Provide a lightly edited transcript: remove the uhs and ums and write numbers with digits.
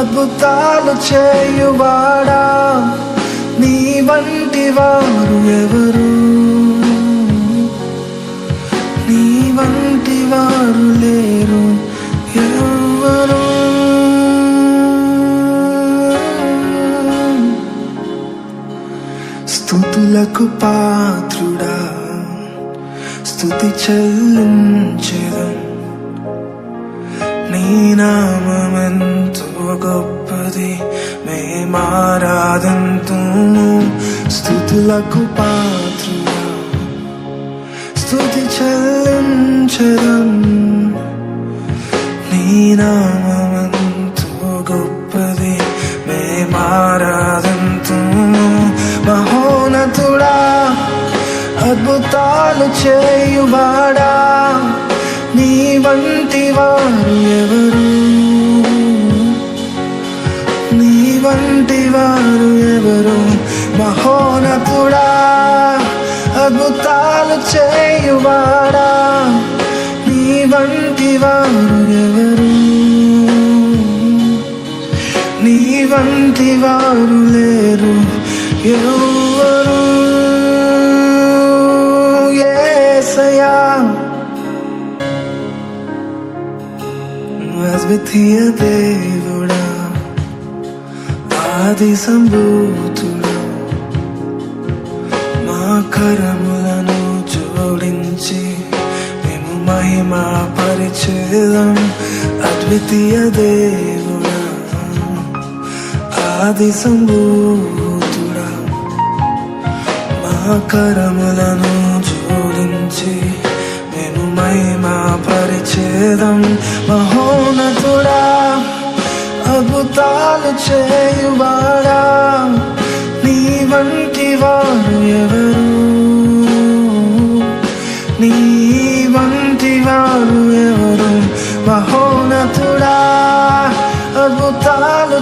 అద్భుతాలు చేయువాడా, నీ వంటి వారు ఎవరు, నీ వంటి వారు లేరు ఎవరు. స్తుతులకు పాత్రుడా, స్తుతి చెల్లించెదం, నీ నామమెంతో గొప్పది మేమారాధింతుము. స్తుతులకు పాత్రుడా, స్తుతి చెల్లించెదం, నీ నామమెంతో గొప్పది మేమారాధింతుము. మహోన్నతుడా, అద్భుతాలు చేయువాడా, నీ వంటి వారు ఎవరు, నీ వంటి వారు ఎవరు. మహోన్నతుడా, అద్భుతాలు చేయువాడా, నీ వంటి వారు ఎవరు, నీ వంటి వారు లేరు ఎవరు. యేసయ్యా, అద్వితీయ దేవుడా, ఆది సంభూతుడా, మా కరములను జోడించి మేము మహిమా పరిచేదం. అద్వితీయ దేవుడా, ఆది సంభూతుడా, మా కరములను జోడించి మేము మహిమా పరిచేదం. మహోన్నతుడా, అద్భుతాలు చేయువాడా, నీ వంటి వారు ఎవరు, నీ వంటి వారు ఎవరు. మహోన్నతుడా, అద్భుతాలు